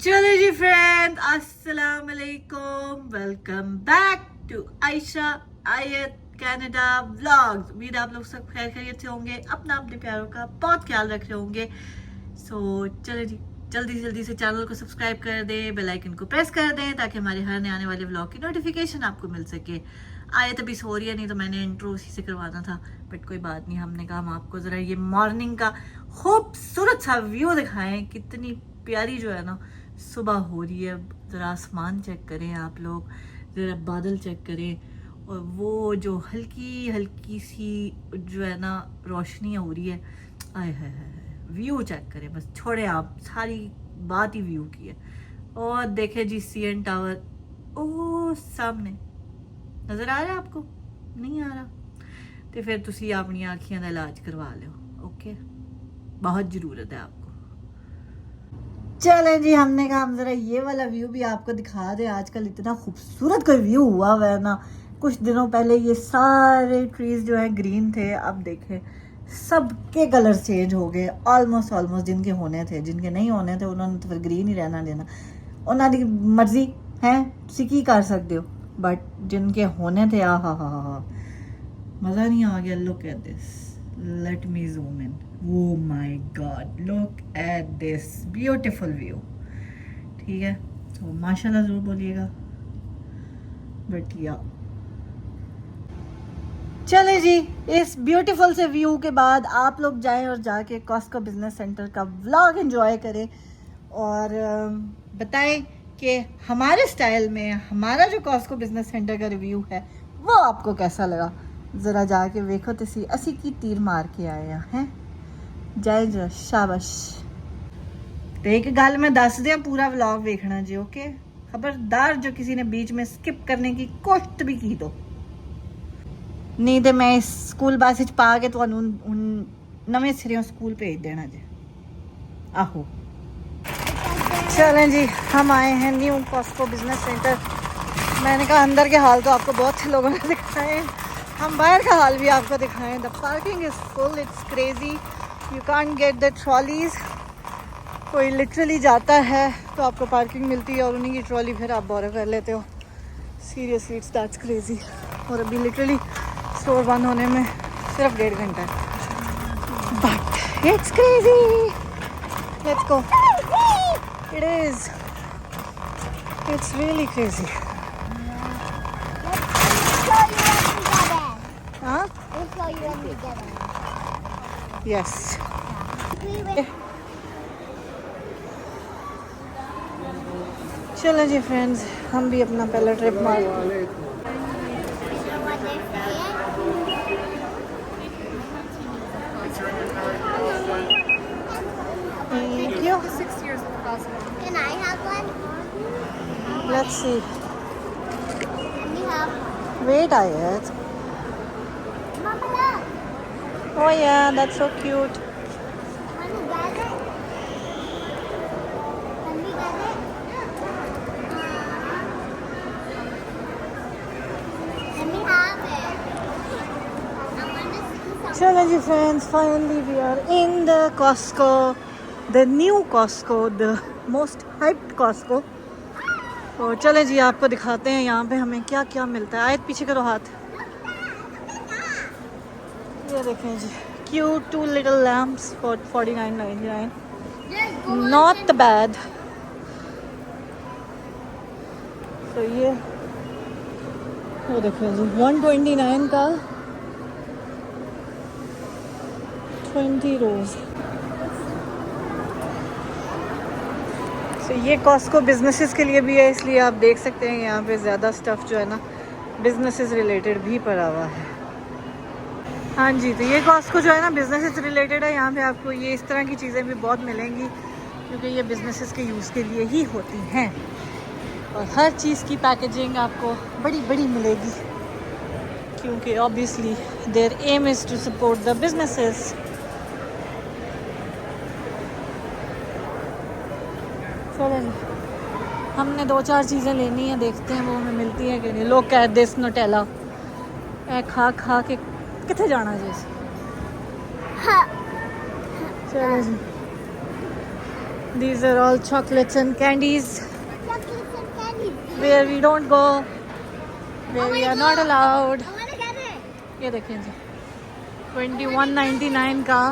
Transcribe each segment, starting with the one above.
चलो जी फ्रेंड, अस्सलाम वालेकुम, वेलकम बैक टू आयशा आयत कनाडा व्लॉग्स। उम्मीद आप लोग सब खैर खैरियत से होंगे, अपना अपने प्यारों का बहुत ख्याल रख रहे होंगे। चलो जी, जल्दी से चैनल को सब्सक्राइब कर दें, बेल आइकन को प्रेस कर दें ताकि हमारे हर नए आने वाले व्लॉग की नोटिफिकेशन आपको मिल सके। आयत अभी सो रही है, नहीं तो मैंने इंट्रो उसी से करवाना था, बट कोई बात नहीं। हमने कहा हम आपको ज़रा ये मॉर्निंग का खूबसूरत सा व्यू दिखाएं। कितनी प्यारी जो है ना सुबह हो रही है। ज़रा आसमान चेक करें आप लोग, ज़रा बादल चेक करें, और वो जो हल्की हल्की सी जो है ना रोशनी हो रही है। आए है व्यू चेक करें, बस छोड़े आप, सारी बात ही व्यू की है। और देखे जी CN टावर, ओ सामने नज़र आ रहा है आपको? नहीं आ रहा तो फिर तुसी अपनी आँखियों का इलाज करवा लो, ओके? बहुत ज़रूरत है आपको। चलें जी, हमने कहा हम ज़रा ये वाला व्यू भी आपको दिखा दें। आजकल इतना खूबसूरत कोई व्यू हुआ हुआ है ना। कुछ दिनों पहले ये सारे ट्रीज जो हैं ग्रीन थे, अब देखें सबके कलर चेंज हो गए। ऑलमोस्ट जिनके होने थे, जिनके नहीं होने थे उन्होंने तो फिर ग्रीन ही रहना देना, उन्होंने मर्जी है, तुसी की कर सकते हो। बट जिनके होने थे, हा मज़ा नहीं आ गया। Look at this, let me zoom in. Oh my God, look at this beautiful view। ठीक है, तो माशाल्लाह ज़रूर बोलिएगा। बट या चले जी, इस ब्यूटीफुल से व्यू के बाद आप लोग जाएं और जाके कॉस्को बिजनेस सेंटर का व्लॉग एंजॉय करें, और बताएं कि हमारे स्टाइल में हमारा जो कॉस्को बिजनेस सेंटर का रिव्यू है वो आपको कैसा लगा। ज़रा जाके देखो तो सी, असी की तीर मार के आए हैं। जय जय शाबाश। तो एक गल मैं दस दिया, पूरा व्लॉग देखना जी, ओके? खबरदार जो किसी ने बीच में स्किप करने की कोशिश भी की तो नहीं तो मैं इस स्कूल बस च पा के तुहानू नवे सिरों स्कूल भेज देना जी। आहो चलें जी, हम आए हैं न्यू कॉस्को बिजनेस सेंटर। मैंने कहा अंदर के हाल तो आपको बहुत से लोगों ने दिखाए, हम बाहर का हाल भी आपको दिखाएं। The parking is full, it's crazy, you can't get the trolleys. कोई लिटरली जाता है तो आपको पार्किंग मिलती है और उन्हीं की ट्रॉली फिर आप बोरो कर लेते हो। Seriously it's that's crazy. और अभी लिटरली स्टोर बंद होने में सिर्फ 1.5 घंटा है, but it's crazy. Let's go. It is, it's really crazy. हाँ, यस। चलो जी फ्रेंड्स, हम भी अपना पहला ट्रिप मार। Thank you. 6 years of the Costco. Can I have one? Let's see. Can you have? Wait, Ayat. Mama, look. Oh yeah, that's so cute. Want to get it? Can we get it? Let me have it. I want to see something. Chalo ji friends, finally we are in the Costco, the new Costco, the most hyped Costco। तो चले जी, आपको दिखाते हैं यहाँ पे हमें क्या क्या मिलता है। आयत पीछे करो हाथ। ये देखें जी, cute 2 little lamps for $49.99, not bad। तो ये देखें जी, 129 का 20 रोज। तो ये कॉस्को बिजनेसेस के लिए भी है, इसलिए आप देख सकते हैं यहाँ पे ज़्यादा स्टफ़ जो है ना बिजनेसेस रिलेटेड भी पड़ा हुआ है। हाँ जी, तो ये कॉस्को जो है ना बिजनेसेस रिलेटेड है। यहाँ पे आपको ये इस तरह की चीज़ें भी बहुत मिलेंगी, क्योंकि ये बिजनेसेस के यूज़ के लिए ही होती हैं। और हर चीज़ की पैकेजिंग आपको बड़ी बड़ी मिलेगी, क्योंकि obviously there am is to support the businesses. चलो हमने 2-4 चीज़ें लेनी है, देखते हैं वो हमें मिलती है कि नहीं। लोग कह दिस नोटेला खा खा के कितने जाना जी। चलो जी, These are all chocolates and candies Chocolates and candies. where we don't go, I where we wanna are not go. allowed. I wanna get it. ये देखें जी 21.99 का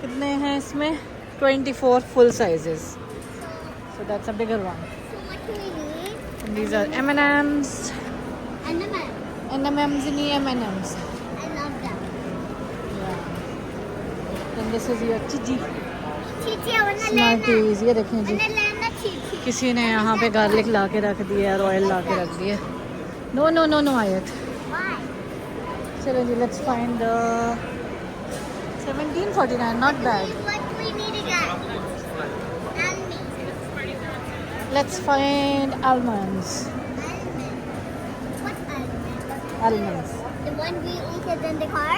कितने हैं इसमें 24 full sizes. So that's a bigger one. So what do we need? And these are M&Ms. And the man. M&Ms in M&Ms. I love that. Yeah. Then this is your Chichi Chichi, I wanna learn that. Smarties. ये देखें I ji wanna learn that chichi. किसी ने यहाँ पे garlic ला के रख दिया है, ऑयल ला के रख दिया. नो नो नो नो आयत. Why? चलो जी let's find 17.49 not bad. What do we need again? And me. Let's find almonds. Almond. What almond? Almonds. The one we eat it in the car?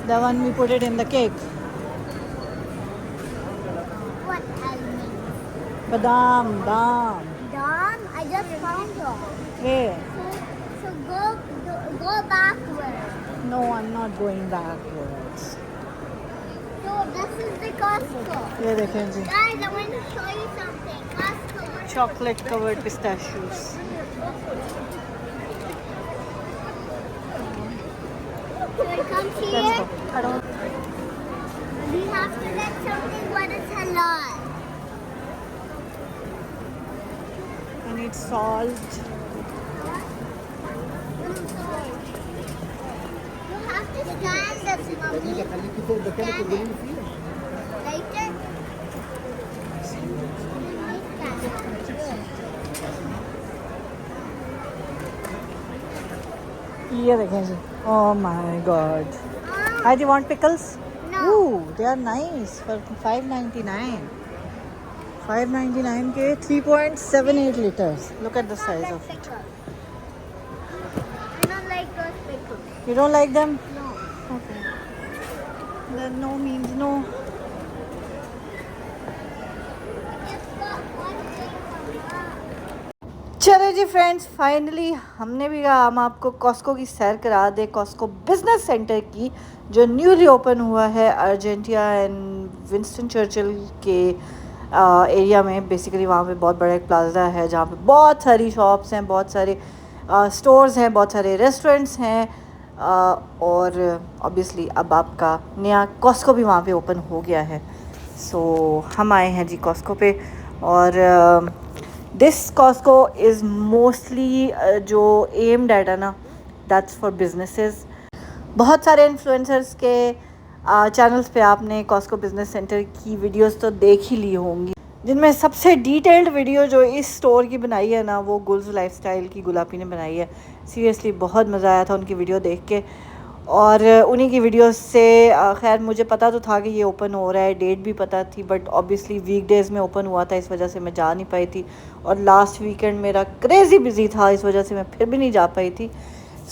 The one we put it in the cake. What almond? Badam, dam. Dom? I just found one. Hey, So go backward. no, I'm not going backwards. So this is the Costco. ये देखें जी Guys, I want to show you something. Costco. chocolate covered pistachios. When it comes Let's here, go. I don't. we have to get something what is halal. I need salt. You have to scan this, mommy. Scan it. Later. ये देखें जी. Oh my God. Hi, do you want pickles? No. Ooh, they are nice for 5.99. 5.99 के 3.78 liters. Look at the size of it. I don't like those pickles. You don't like them? No. Okay. Then no means no. Just got one thing from mom. चलो जी friends, finally हमने भी कहा हम आपको Costco की सैर करा दे. Costco business centre की जो न्यूली ओपन हुआ है अर्जेंटिया एंड विंस्टन चर्चिल के एरिया में. बेसिकली वहाँ पे बहुत बड़ा एक प्लाजा है जहाँ पे बहुत सारी शॉप्स हैं, बहुत सारे स्टोर्स हैं, बहुत सारे रेस्टोरेंट्स हैं. और ऑब्वियसली अब आपका नया कॉस्को भी वहाँ पे ओपन हो गया है. सो हम आए हैं जी कॉस्को पे. और दिस कॉस्को इज़ मोस्टली जो एम्ड एट है ना, दैट्स फॉर बिजनेसेस. बहुत सारे इन्फ्लुएंसर्स के चैनल्स पे आपने कॉस्को बिजनेस सेंटर की वीडियोस तो देख ही ली होंगी, जिनमें सबसे डिटेल्ड वीडियो जो इस स्टोर की बनाई है ना, वो गुल्स लाइफस्टाइल की गुलापी ने बनाई है. सीरियसली बहुत मज़ा आया था उनकी वीडियो देख के. और उन्हीं की वीडियोस से खैर मुझे पता तो था कि ये ओपन हो रहा है, डेट भी पता थी, बट ऑब्वियसली वीकडेज़ में ओपन हुआ था, इस वजह से मैं जा नहीं पाई थी. और लास्ट वीकेंड मेरा क्रेज़ी बिजी था, इस वजह से मैं फिर भी नहीं जा पाई थी.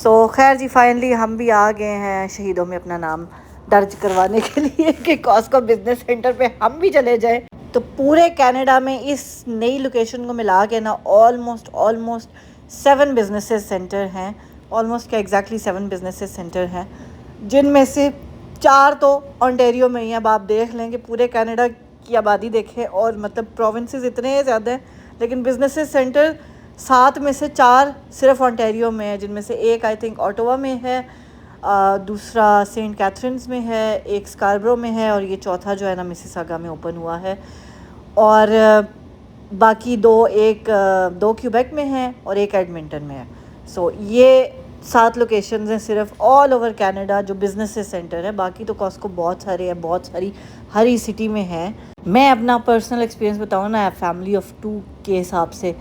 सो खैर जी फाइनली हम भी आ गए हैं शहीदों में अपना नाम दर्ज करवाने के लिए कि कॉस्को बिजनेस सेंटर पे हम भी चले जाएं. तो पूरे कनाडा में इस नई लोकेशन को मिला के ना ऑलमोस्ट 7 बिजनेसेस सेंटर हैं. ऑलमोस्ट क्या एग्जैक्टली 7 बिजनेसेस सेंटर हैं, जिनमें से 4 तो ओंटारियो में ही. अब आप देख लें कि पूरे कनाडा की आबादी देखें और मतलब प्रोविंसेस इतने ज़्यादा हैं, लेकिन बिजनेसेस सेंटर 7 में से 4 सिर्फ ओंटारियो में है, जिनमें से एक आई थिंक ऑटोवा में है, दूसरा सेंट कैथरीन्स में है, एक स्कारब्रो में है, और ये चौथा जो है ना मिसिसागा में ओपन हुआ है. और बाकी दो क्यूबेक में हैं और एक एडमिंटन में है. सो ये 7 लोकेशंस हैं सिर्फ ऑल ओवर कनाडा जो बिजनेस सेंटर है. बाकी तो कॉस्को बहुत सारे हैं, बहुत सारी हर ही सिटी में है. मैं अपना पर्सनल एक्सपीरियंस बताऊँ ना, फैमिली ऑफ 2 के हिसाब से,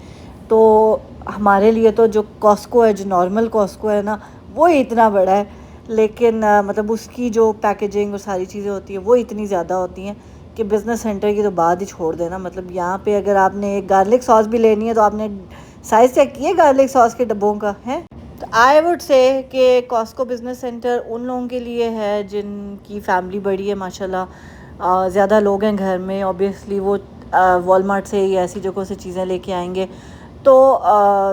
तो हमारे लिए तो जो कॉस्को है, जो नॉर्मल कॉस्को है ना, वो ही इतना बड़ा है, लेकिन मतलब उसकी जो पैकेजिंग और सारी चीज़ें होती हैं वो इतनी ज़्यादा होती हैं कि बिज़नेस सेंटर की तो बात ही छोड़ देना. मतलब यहाँ पे अगर आपने एक गार्लिक सॉस भी लेनी है तो आपने साइज़ चेक किए गार्लिक सॉस के डब्बों का है. तो आई वुड से कि कॉस्को बिज़नेस सेंटर उन लोगों के लिए है जिनकी फैमिली बड़ी है माशाल्लाह, ज़्यादा लोग हैं घर में. ऑब्वियसली वो वॉलमार्ट से या ऐसी जगहों से चीज़ें लेके आएंगे तो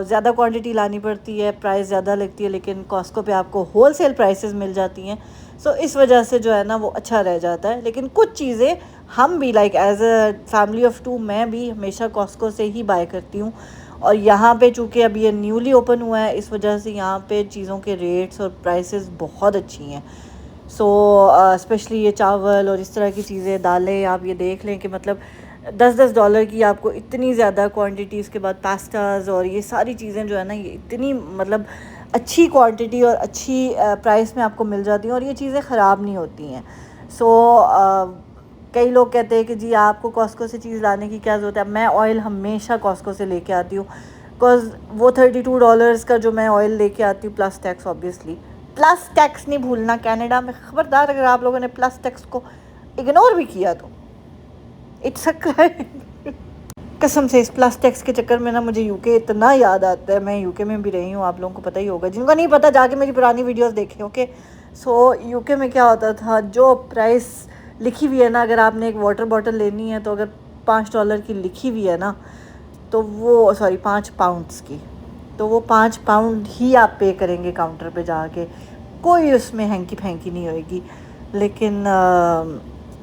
ज़्यादा क्वांटिटी लानी पड़ती है, प्राइस ज़्यादा लगती है, लेकिन कॉस्को पे आपको होल सेल प्राइसेस मिल जाती हैं. सो इस वजह से जो है ना वो अच्छा रह जाता है. लेकिन कुछ चीज़ें हम भी like as a family of 2 मैं भी हमेशा कॉस्को से ही बाय करती हूँ। और यहाँ पे चूँकि अभी ये न्यूली ओपन हुआ है, इस वजह से यहाँ पे चीज़ों के रेट्स और प्राइसेस बहुत अच्छी हैं। सो स्पेशली ये चावल और इस तरह की चीज़ें, दालें, आप ये देख लें कि मतलब $10 की आपको इतनी ज़्यादा क्वांटिटी, उसके बाद पास्ताज और ये सारी चीज़ें जो है ना, ये इतनी मतलब अच्छी क्वांटिटी और अच्छी प्राइस में आपको मिल जाती हैं और ये चीज़ें ख़राब नहीं होती हैं। सो कई लोग कहते हैं कि जी आपको कॉस्को से चीज़ लाने की क्या ज़रूरत है। मैं ऑयल हमेशा कॉस्को से लेके आती हूँ, बिकॉज़ वो $32 का जो मैं ऑयल लेके आती हूँ, plus tax obviously, plus tax नहीं भूलना कनाडा में, ख़बरदार अगर आप लोगों ने प्लस टैक्स को इग्नोर भी किया तो इट्स अ क्राइम। कसम से इस प्लस टैक्स के चक्कर में ना मुझे यूके इतना याद आता है। मैं यूके में भी रही हूँ, आप लोगों को पता ही होगा, जिनको नहीं पता जाके मेरी पुरानी वीडियोस देखें। ओके, सो यूके में क्या होता था, जो प्राइस लिखी हुई है ना, अगर आपने एक वाटर बॉटल लेनी है तो अगर $5 की लिखी हुई है ना, तो वो सॉरी £5 की, तो वो £5 ही आप पे करेंगे काउंटर पे जाके, कोई उसमें हैंकी फैंकी नहीं होएगी। लेकिन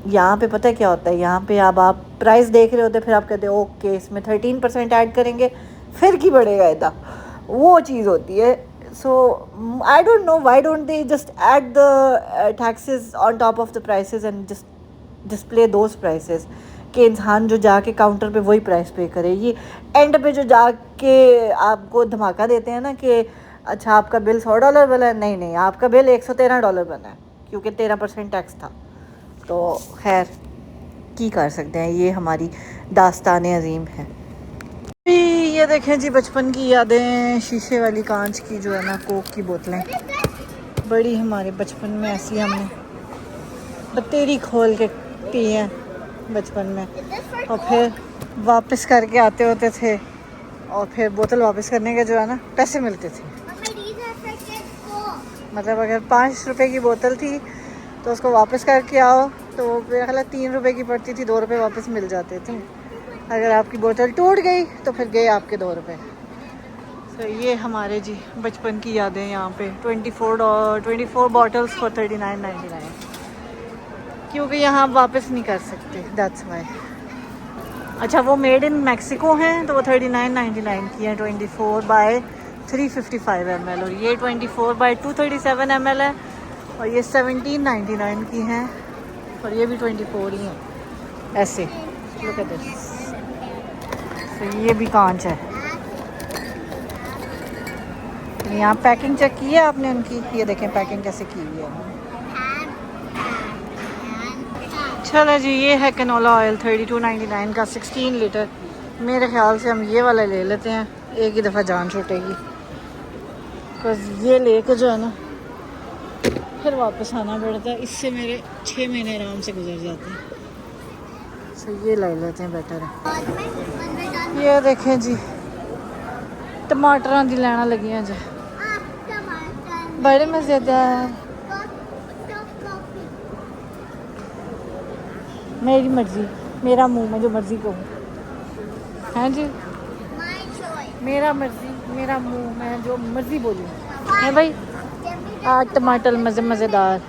यहाँ पे पता है क्या होता है, यहाँ पे अब आप प्राइस देख रहे होते, फिर आप कहते हो ओके इसमें 13% ऐड करेंगे फिर की बढ़ेगा इतना, वो चीज़ होती है। So I don't know why don't they just add the taxes on top of the prices and just display those prices, कि इंसान जो जाके काउंटर पे वही प्राइस पे करे। ये एंड पे जो जाके आपको धमाका देते हैं ना कि अच्छा आपका बिल $100 बना है, नहीं नहीं आपका बिल $113 बना है, क्योंकि 13% टैक्स था। तो खैर की कर सकते हैं, ये हमारी दास्तान अजीम है। ये देखें जी बचपन की यादें, शीशे वाली कांच की जो है ना कोक की बोतलें, बड़ी हमारे बचपन में ऐसी हमने बतेरी खोल के पी हैं बचपन में, और फिर वापस करके आते होते थे, और फिर बोतल वापस करने के जो है ना पैसे मिलते थे। मतलब अगर ₹5 की बोतल थी तो उसको वापस करके आओ तो वो मेरा ख्याल ₹3 की पड़ती थी, ₹2 वापस मिल जाते थे। अगर आपकी बोतल टूट गई तो फिर गए आपके ₹2। तो ये हमारे जी बचपन की यादें यहाँ पे। 24 बॉटल्स फॉर $39.99, क्योंकि यहाँ आप वापस नहीं कर सकते, दैट्स वाई। अच्छा वो मेड इन मैक्सिको हैं तो वो $39.99 की हैं, 24/355 ml, और ये 24/237 ml है, और ये $17.99 की हैं, और ये भी 24 ही हैं ऐसे। Look at this. तो ये भी कांच है। यहाँ पैकिंग चेक की है आपने उनकी, ये देखें पैकिंग कैसे की हुई है। चलो जी, ये है कैनोला ऑयल 32.99 का 16 लीटर। मेरे ख्याल से हम ये वाला ले लेते हैं, एक ही दफ़ा जान छूटेगी, बिकॉज ये लेके जो है ना फिर वापस आना पड़ता है, इससे मेरे 6 महीने आराम से गुजर जाते हैं। तो ये ले लेते हैं, बेटर है। ये देखें जी टमाटर की लैना लगी हैं जी, बड़े मज़ेदार। मेरी मर्जी, मेरा मुंह, मैं जो मर्जी कहूँ। हैं जी, मेरा मर्जी मेरा मुंह, मैं जो मर्जी बोलूँ है भाई। आज टमाटर मज़ेदार।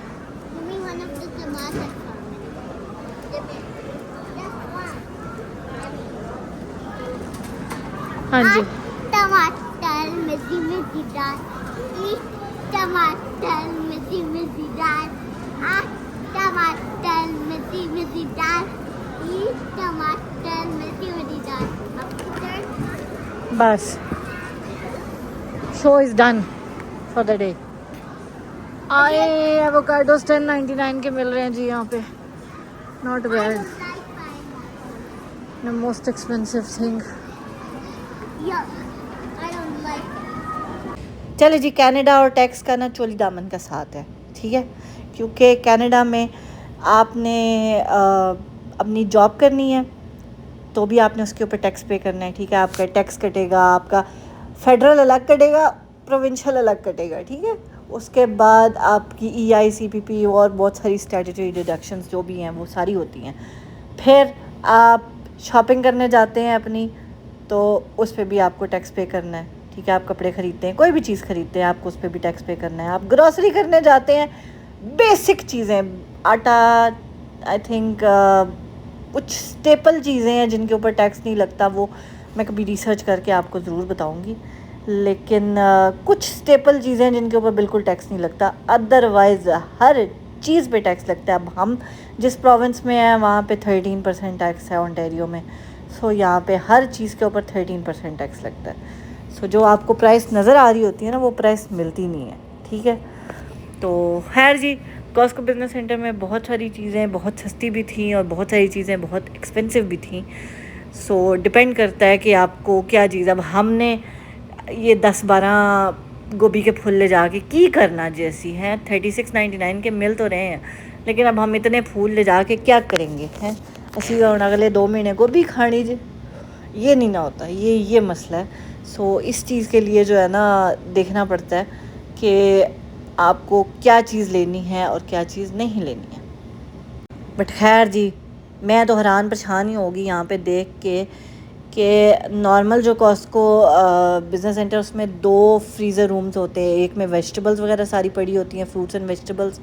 हाँ जी, टमाटर मज़ेदार, टमाटर मज़ेदार, टमाटर मज़ेदार, टमाटर मज़ेदार। बस show is done for the day. आए एवोकाडोस 10.99 के मिल रहे हैं जी यहाँ पे, not bad. The most expensive thing. चले जी, कनाडा और टैक्स का ना चोली दामन का साथ है, ठीक है, क्योंकि कनाडा में आपने अपनी जॉब करनी है तो भी आपने उसके ऊपर टैक्स पे करना है, ठीक है। आपका टैक्स कटेगा, आपका फेडरल अलग कटेगा, प्रोविंशियल अलग कटेगा, ठीक है। उसके बाद आपकी EI CPP और बहुत सारी स्टैट्यूटरी डिडक्शंस जो भी हैं वो सारी होती हैं। फिर आप शॉपिंग करने जाते हैं अपनी, तो उस पर भी आपको टैक्स पे करना है, ठीक है। आप कपड़े ख़रीदते हैं, कोई भी चीज़ ख़रीदते हैं, आपको उस पर भी टैक्स पे करना है। आप ग्रॉसरी करने जाते हैं, बेसिक चीज़ें, आटा, आई थिंक कुछ स्टेपल चीज़ें हैं जिनके ऊपर टैक्स नहीं लगता, वो मैं कभी रिसर्च करके आपको ज़रूर बताऊंगी, लेकिन कुछ स्टेपल चीज़ें हैं जिनके ऊपर बिल्कुल टैक्स नहीं लगता, अदरवाइज़ हर चीज़ पे टैक्स लगता है। अब हम जिस प्रोविंस में हैं वहाँ पे 13% टैक्स है ओंटारियो में, सो यहाँ पे हर चीज़ के ऊपर 13% टैक्स लगता है। सो जो आपको प्राइस नज़र आ रही होती है ना, वो प्राइस मिलती नहीं है, ठीक है। तो खैर जी, कॉस्को बिज़नेस सेंटर में बहुत सारी चीज़ें बहुत सस्ती भी थी और बहुत सारी चीज़ें बहुत एक्सपेंसिव भी थी। सो डिपेंड करता है कि आपको क्या चीज़। अब हमने ये 10-12 गोभी के फूल ले जाके की करना जैसी हैं, 36.99 के मिल तो रहे हैं, लेकिन अब हम इतने फूल ले जाके क्या करेंगे हैं। असी अगले 2 महीने गोभी खानी जी, ये नहीं ना होता, ये मसला है। सो इस चीज़ के लिए जो है ना देखना पड़ता है कि आपको क्या चीज़ लेनी है और क्या चीज़ नहीं लेनी है। बट खैर जी, मैं तो हैरान परेशान ही होगी यहाँ पे देख के कि नॉर्मल जो कॉस्को बिज़नेस सेंटर, उसमें 2 फ्रीज़र रूम्स होते हैं। एक में वेजिटेबल्स वगैरह सारी पड़ी होती हैं, फ्रूट्स एंड वेजिटेबल्स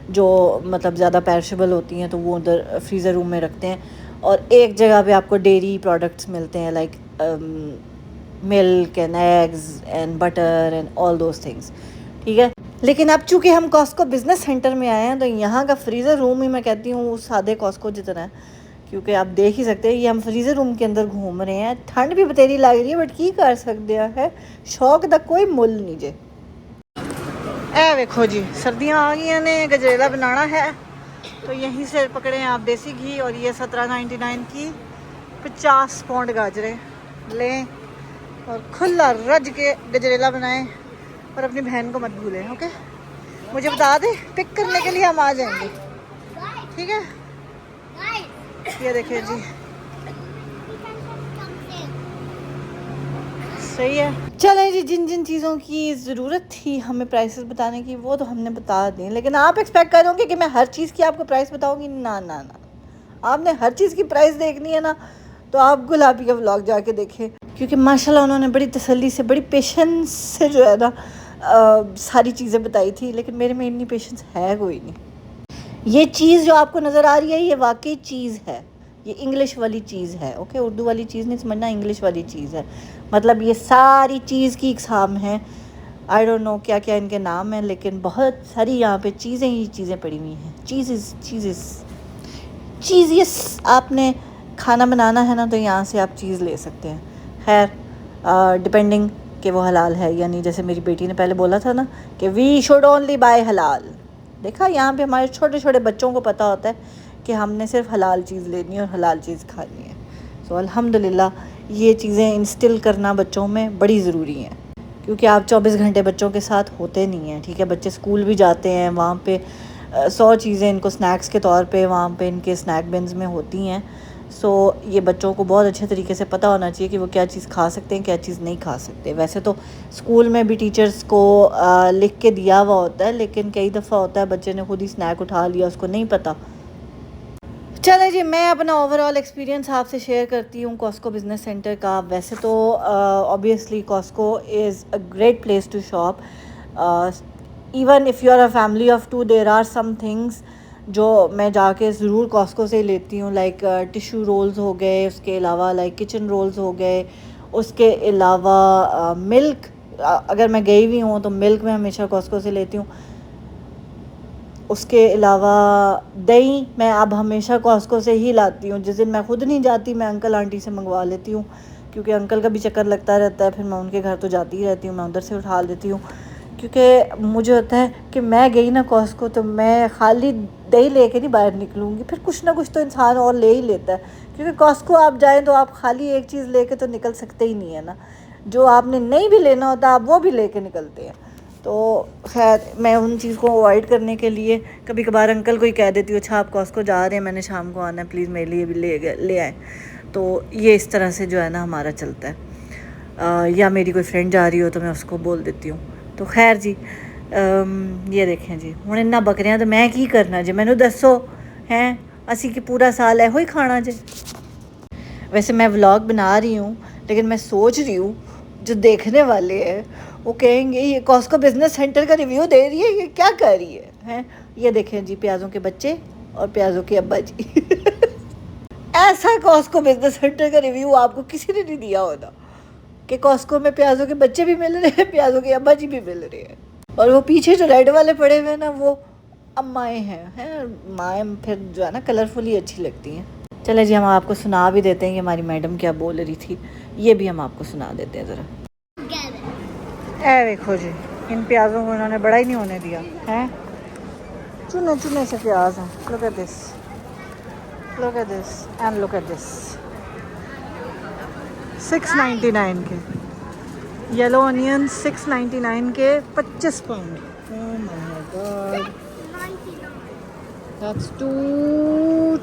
जो मतलब ज़्यादा पेरिशेबल होती हैं, तो वो उधर फ्रीज़र रूम में रखते हैं। और एक जगह पे आपको डेयरी प्रोडक्ट्स मिलते हैं, like milk and eggs and butter and all those things, ठीक है। लेकिन अब चूँकि हम कॉस्को बिज़नेस सेंटर में आए हैं, तो यहाँ का फ्रीज़र रूम ही मैं कहती हूँ सादे कॉस्को जितना है, क्योंकि आप देख ही सकते हैं ये हम फ्रीज़र रूम के अंदर घूम रहे हैं। ठंड भी बतेरी लग रही है, बट की कर सकते हैं, शौक का कोई मुल नहीं जे। ए देखो जी, सर्दियाँ आ गई ने, गजरेला बनाना है, तो यहीं से पकड़े हैं आप देसी घी, और ये 17.99 की 50 पाउंड गाजरें लें और खुला रज के गजरेला बनाएं, और अपनी बहन को मत भूलें, ओके। मुझे बता दे, पिक करने के लिए हम आ जाएंगे, ठीक है। ये देखिए जी, सही है। चलें जी, जिन जिन चीज़ों की ज़रूरत थी हमें प्राइसेस बताने की, वो तो हमने बता दी, लेकिन आप एक्सपेक्ट करोगे कि मैं हर चीज़ की आपको प्राइस बताऊंगी? ना ना ना, आपने हर चीज़ की प्राइस देखनी है ना, तो आप गुलाबी का व्लॉग जाके देखें, क्योंकि माशाल्लाह उन्होंने बड़ी तसल्ली से, बड़ी पेशेंस से जो है ना सारी चीज़ें बताई थी, लेकिन मेरे में इतनी पेशेंस है कोई नहीं। ये चीज़ जो आपको नज़र आ रही है, ये वाकई चीज़ है, ये इंग्लिश वाली चीज़ है, ओके। उर्दू वाली चीज़ नहीं समझना, इंग्लिश वाली चीज़ है। मतलब ये सारी चीज़ की इकसाम है, आई डोंट नो क्या क्या इनके नाम हैं, लेकिन बहुत सारी यहाँ पे चीज़ें ही चीज़ें पड़ी हुई हैं। चीज़ आपने खाना बनाना है ना, तो यहाँ से आप चीज़ ले सकते हैं। खैर डिपेंडिंग कि वो हलाल है, यानी जैसे मेरी बेटी ने पहले बोला था ना कि वी शुड ओनली बाय हलाल। देखा, यहाँ पे हमारे छोटे छोटे बच्चों को पता होता है कि हमने सिर्फ हलाल चीज़ लेनी है और हलाल चीज़ खानी है। सो अल्हम्दुलिल्लाह ये चीज़ें इंस्टिल करना बच्चों में बड़ी ज़रूरी हैं, क्योंकि आप 24 घंटे बच्चों के साथ होते नहीं हैं, ठीक है। बच्चे स्कूल भी जाते हैं, वहाँ पे 100 चीज़ें इनको स्नैक्स के तौर पे वहाँ पे इनके स्नैक बिन्स में होती हैं। सो ये बच्चों को बहुत अच्छे तरीके से पता होना चाहिए कि वो क्या चीज़ खा सकते हैं, क्या चीज़ नहीं खा सकते। वैसे तो स्कूल में भी टीचर्स को लिख के दिया हुआ होता है, लेकिन कई दफ़ा होता है बच्चे ने खुद ही स्नैक उठा लिया, उसको नहीं पता। चले जी, मैं अपना ओवरऑल एक्सपीरियंस आपसे शेयर करती हूँ कॉस्को बिज़नेस सेंटर का। वैसे तो obviously Costco is a great place to shop, even if you are a family of 2, there are some things जो मैं जाके ज़रूर कॉस्को से लेती हूँ, लाइक टिश्यू रोल्स हो गए, उसके अलावा लाइक किचन रोल्स हो गए, उसके अलावा मिल्क, अगर मैं गई हुई हूँ तो मिल्क मैं हमेशा कॉस्को से लेती हूँ। उसके अलावा दही मैं अब हमेशा कॉस्को से ही लाती हूँ। जिस दिन मैं खुद नहीं जाती, मैं अंकल आंटी से मंगवा लेती हूँ, क्योंकि अंकल का भी चक्कर लगता रहता है, फिर मैं उनके घर तो जाती ही रहती हूँ, मैं उधर से उठा लेती हूँ। क्योंकि मुझे होता है कि मैं गई ना कॉस्को, तो मैं खाली दही लेके नहीं बाहर निकलूँगी, फिर कुछ ना कुछ तो इंसान और ले ही लेता है। क्योंकि कॉस्को आप जाएँ तो आप खाली एक चीज़ लेके तो निकल सकते ही नहीं है ना, जो आपने नहीं भी लेना होता आप वो भी लेके निकलते हैं। तो खैर मैं उन चीज़ को अवॉइड करने के लिए कभी कभार अंकल को ही कह देती हूँ, अच्छा आप कॉस्को जा रहे हैं, मैंने शाम को आना है, प्लीज़ मेरे लिए भी ले आए। तो ये इस तरह से जो है ना हमारा चलता है। या मेरी कोई फ्रेंड जा रही हो तो मैं उसको बोल देती हूँ। तो खैर जी, ये देखें जी, हुण इन्ना बकरियां तो मैं की करना जी, मैनू दसो हैं, असी कि पूरा साल एहो ही खाना जी। वैसे मैं व्लॉग बना रही हूँ, लेकिन मैं सोच रही हूँ जो देखने वाले हैं वो कहेंगे ये कॉस्को बिज़नेस सेंटर का रिव्यू दे रही है, ये क्या कर रही है हैं। ये देखें जी, प्याज़ों के बच्चे और प्याज़ों के अब्बा जी। ऐसा कॉस्को बिजनेस सेंटर का रिव्यू आपको किसी ने नहीं दिया होगा कि कॉस्को में प्याजों के बच्चे भी मिल रहे हैं, प्याजों के अब्बा जी भी मिल रहे हैं। और वो पीछे जो रेड वाले पड़े हुए हैं ना, वो अम्माएँ हैं माएँ फिर जो है ना कलरफुल ही अच्छी लगती हैं। चले जी, हम आपको सुना भी देते हैं कि हमारी मैडम क्या बोल रही थी, ये भी हम आपको सुना देते हैं ज़रा। ए देखो जी, इन प्याज़ों को इन्होंने बड़ा ही नहीं होने दिया है, चुने चुने से प्याज हैं। Look at this, look at this and look at this. 699 के येलो ऑनियन, 699 के 25 pound. Oh my God, that's too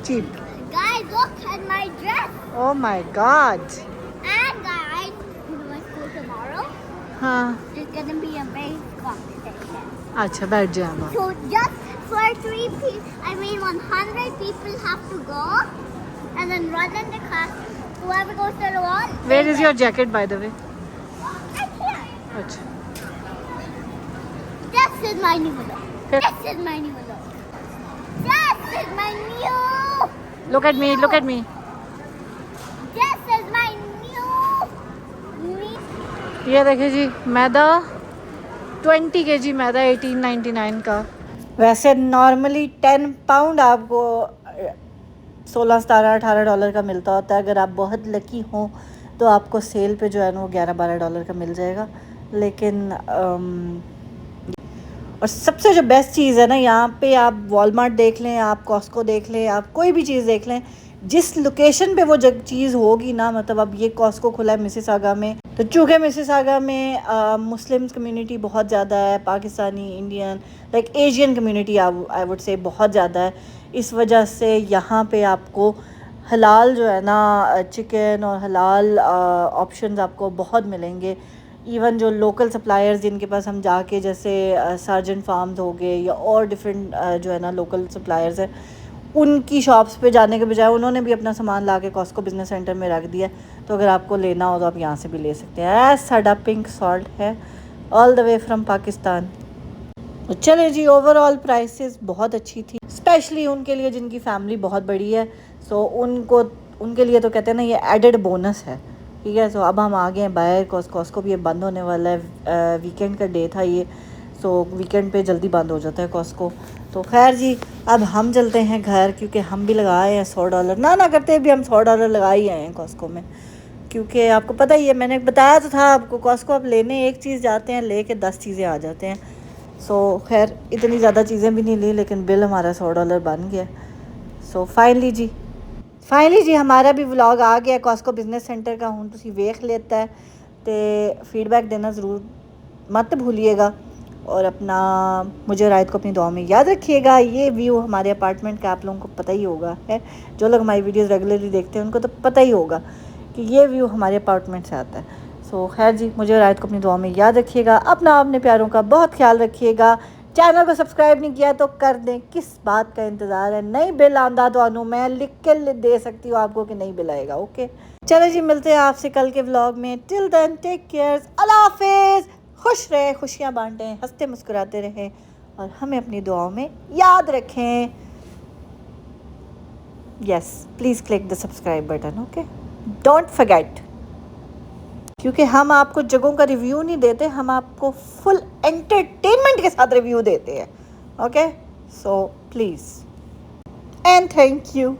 cheap. Guys, look at my dress. Oh my God. And guys, you know my school tomorrow? हाँ, There's gonna be a race competition. अच्छा बैठ जाए हम। So just for 3 people, I mean 100 people have to go and then run in the class. Whoever goes to the wall. Where is your jacket by the way? I can't. अच्छा, This is my new look. Here. This is my new look. This is my new. look at me, look at me। This is my new. Me. ये देखिए जी, मैदा 20 kg मैदा 1899 का। वैसे normally 10 pound आपको 16, 17, 18 dollar का मिलता होता है। अगर आप बहुत लकी हो तो आपको सेल पे जो है ना वो 11, 12 डॉलर का मिल जाएगा। लेकिन और सबसे जो बेस्ट चीज़ है ना, यहाँ पे आप वॉलमार्ट देख लें, आप कॉस्को देख लें, आप कोई भी चीज़ देख लें, जिस लोकेशन पे वो जब चीज़ होगी ना, मतलब अब ये कॉस्को खुला है मिसिसागा में, तो चूँकि मिसिसागा में मुस्लिम्स कम्युनिटी बहुत ज़्यादा है, Pakistani, Indian, like Asian community I would say बहुत ज़्यादा है। इस वजह से यहाँ पे आपको हलाल जो है ना चिकन और हलाल ऑप्शंस आपको बहुत मिलेंगे। इवन जो लोकल सप्लायर्स जिनके पास हम जाके, जैसे सार्जेंट फार्म्स हो गए या और डिफरेंट जो है ना लोकल सप्लायर्स हैं, उनकी शॉप्स पे जाने के बजाय उन्होंने भी अपना सामान ला के कॉस्को बिजनेस सेंटर में रख दिया। तो अगर आपको लेना हो तो आप यहाँ से भी ले सकते हैं। साडा पिंक सॉल्ट है all the way from Pakistan. चले जी, ओवरऑल प्राइसेस बहुत अच्छी थी, स्पेशली उनके लिए जिनकी फैमिली बहुत बड़ी है। सो उनके लिए तो कहते हैं ना ये एडेड बोनस है, ठीक है। सो अब हम आ गए हैं बाहर, कॉस्को भी ये बंद होने वाला है। वीकेंड का डे था ये, सो वीकेंड पे जल्दी बंद हो जाता है कॉस्को। तो खैर जी, अब हम चलते हैं घर, क्योंकि हम भी लगाए हैं $100 ना करते भी हम $100 लगा ही आए हैं कॉस्को में। क्योंकि आपको पता ही है, मैंने बताया तो था आपको, कॉस्को आप लेने एक चीज़ जाते हैं, लेके 10 चीज़ें आ जाते हैं। सो खैर इतनी ज़्यादा चीज़ें भी नहीं ली, लेकिन बिल हमारा $100 बन गया। सो फाइनली जी हमारा भी व्लॉग आ गया कॉस्को बिजनेस सेंटर का। हूँ तुसी वेख लेता है तो फीडबैक देना ज़रूर मत भूलिएगा, और अपना मुझे रायत को अपनी दुआ में याद रखिएगा। ये व्यू हमारे अपार्टमेंट का आप लोगों को पता ही होगा है, जो लोग हमारी वीडियोस रेगुलरली देखते हैं उनको तो पता ही होगा कि ये व्यू हमारे अपार्टमेंट से आता है। सो खैर जी, मुझे रायत को अपनी दुआ में याद रखिएगा। अपना अपने प्यारों का बहुत ख्याल रखिएगा। चैनल को सब्सक्राइब नहीं किया तो कर दें, किस बात का इंतज़ार है। नहीं बिल आंदा तो मैं लिख के दे सकती हूँ आपको कि नहीं बिल आएगा। ओके चलो जी, मिलते हैं आपसे कल के व्लॉग में। टिल देन टेक केयर, अल्लाह हाफिज़। खुश रहें, खुशियाँ बांटें, हंसते मुस्कुराते रहें और हमें अपनी दुआओं में याद रखें। Yes, please click the subscribe button, okay, don't forget. क्योंकि हम आपको जगहों का रिव्यू नहीं देते, हम आपको फुल एंटरटेनमेंट के साथ रिव्यू देते हैं। Okay, so please and thank you.